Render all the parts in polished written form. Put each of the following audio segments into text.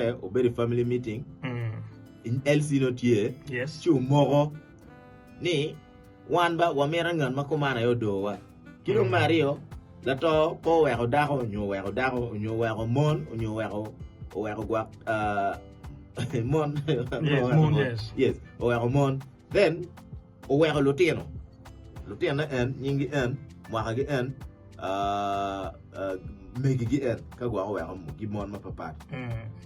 okay, obedi family meeting. In LC not here. Yes. Chu moro. Ni, wan ba wamera ngan makomana yo dowa. Kilo Mario, lato po wero dako, nyo wero dako, nyo wero mon, nyo wero guak, mon. Yes, mon, yes. Yes, wero mon. Then, wero lutino. Lutino en, nyingi en, mwakagi en, megi gi en, ka guak wero gi mon mapapat.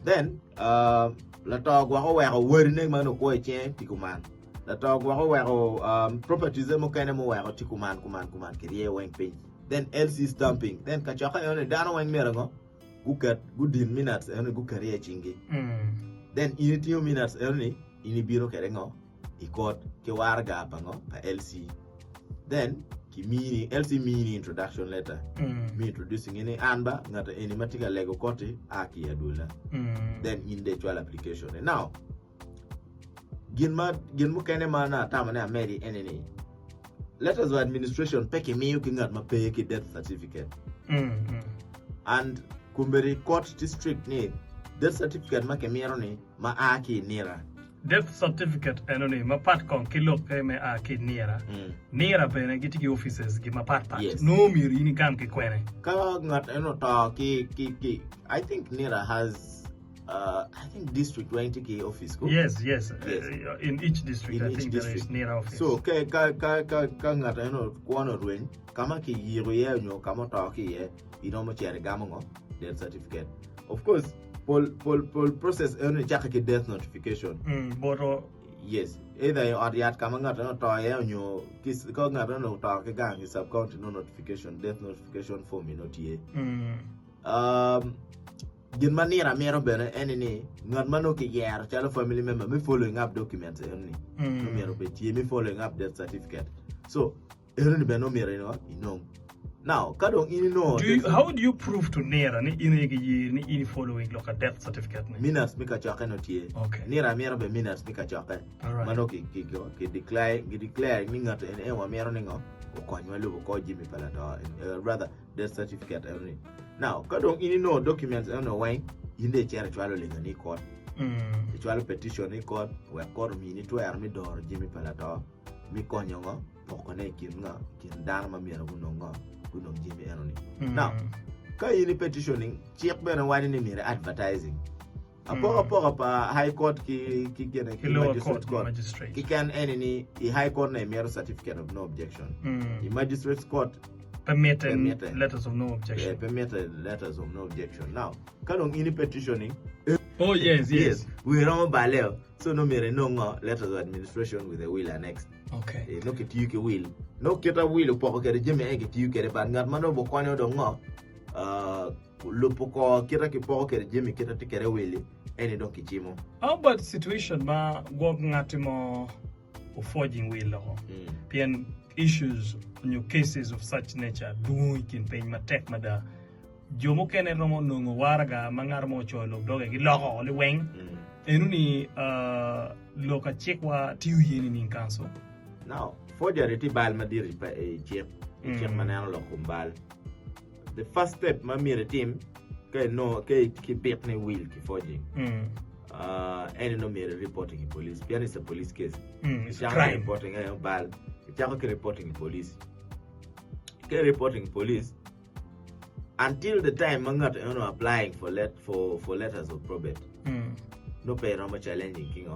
Then, lato guak wero wori neng mano kwe chen, tikuman. La talk wako properties mo kene mo wako tikuman kuman kiriye weng pin. Then LC stamping. Then kachaka yone dano weng merango. Gukat gudin minutes yone gukariye chingi. Then initial minutes yone inibiro kerengo ikot ke warga pango pa LC. Then ki LC mini introduction letter. Me introducing any anba ngata any matika lego kote aki adula. Then in the actual application. And now gin mo kene mana tamane ameri eneni letters of administration peke miyu kingat ma pay ki death certificate and kumberi court district ni death certificate ma kemiro ni ma aki nira death certificate enoni mapat kon kilo me aki nira bene giti offices gi mapat pat. Yes. No miri ni kam ki kwene ka ngat eno ta ki I think nira has I think district 20k office ko. Yes. In each district In I each think district. there is near office. So ka ngata eno kuano rwen kama ki yiro ye nyo kama ta ki ye ino chere gamongo death certificate. Of course pol process eno chaka ki death notification. Boro Yes, either you are yat kama ngata no ta ye nyo kis ko ngata no ta ki gang sub county no notification death notification form ino tie. Gin manira mero bene enini ngat mano ki yer chalo family member me following up documents enni no mero be tie me following up death certificate so enni be no mero no now kadong ini no how do you prove to nera ni ini following like a death certificate ni minutes mika chaka no tie okay nira mero be minutes mika chaka mano ki declare ni ngat en wa mero ningo o kwanyo lu ko jimi pala to rather death certificate enni now kadong ini no documents no way inde chere chwalo lenga ni court chwalo petition ni court we court mi ni to er mi dor jimi pala to mi konyo ngo pokone kin dan ma miero gunongo jimi enoni now ka ini petitioning chiek bena wani ni mire advertising apo pa high court ki gene ki magistrate ki can any high court na mere certificate of no objection the magistrate court permitted letters of no objection. Yeah, permitted letters of no objection. Now, kalong ini petitioning. Oh yes. We don't baleo. So no mere no letters of administration with a will annexed. Okay. No kitiyuke will. No kita will poko kere jeme ege tiyuke ban ngat mano bokwano do ngo. Lupoko kita ki poko kere jeme kita tikere will. Any don kichimo. How about situation ma go ngatimo forging will ho. Pian issues new cases of such nature do kin pay matek mada jomo kene romo nungo warga mangar mo cholo doge gi logo le weng enuni loka chekwa tiu yeni nin kanso now forgery ti bal madiri pa chep manano lo kumbal the first step ma mire team ki bet ne will ki forging any no mere reporting in police pian is a police case it's a crime reporting bal chako ki reporting in police reporting police until the time mangat applying for letters of probate no pay no challenging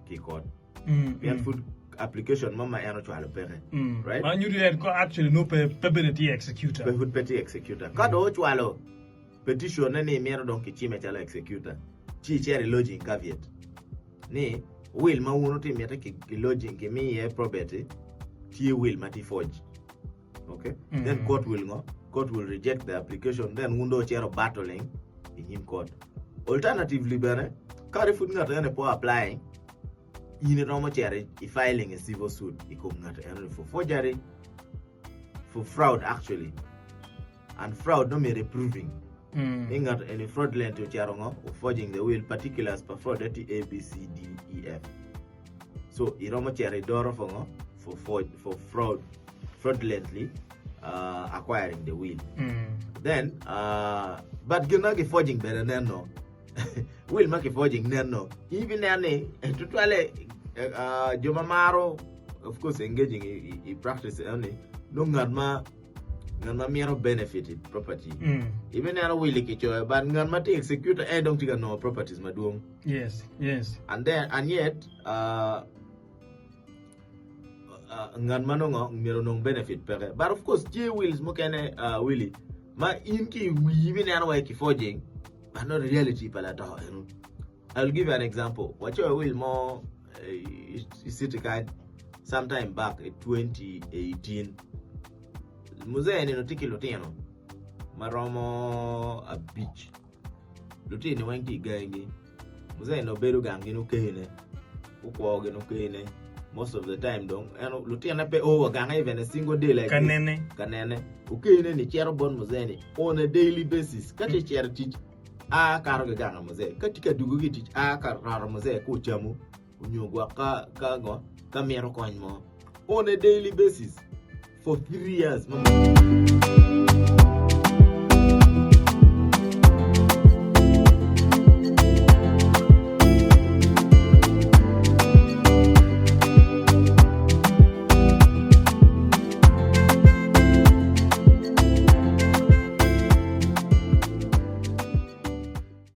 ki court pian food application mama eno chwalo pere right and you did actually no permanent executor food petty executor kado chwalo petition ne mero don ki chime chala executor chi chere lodging caveat ni will ma uno ti meta ki lodging ki mi probate ti will mati forge. Okay. Then court will reject the application. Then undo chero battling in court. Alternatively, bene carry food ngata po applying. Yine romo chere filing a civil suit. Iko ngata for forgery, for fraud actually, and fraud no mere proving. Ingat any fraudulent charongo or forging the will particulars per fraud at A B C D E F. So iromo chere doro for fraudulently acquiring the will. Then but ginagi forging better than no will make forging no even nane totally jomamaro of course engaging in practice only no ngarma mero benefited property even na will kicho but ngarma te execute don't think no properties maduong. Yes and yet ngarma no mero no benefit pere but of course J wills mo kene willy ma inki even na wa ki forging but not reality pala to. I'll give you an example. What you will more city card sometime back in 2018. Muzee ni notiki lutino maromo a beach. Lutini wanti gangi. Muzee no beru gangi no kene. Ukwoge no kene. Most of the time dong. Ano lutina pe ganga even a single day like kanene. Ukene ni chero bon muzee ni on a daily basis. Kati chero teach. Karo ganga muzee. Katika dugugi teach karo muzee ko chamu. Unyogwa ka mero kwanmo on a daily basis for 3 years.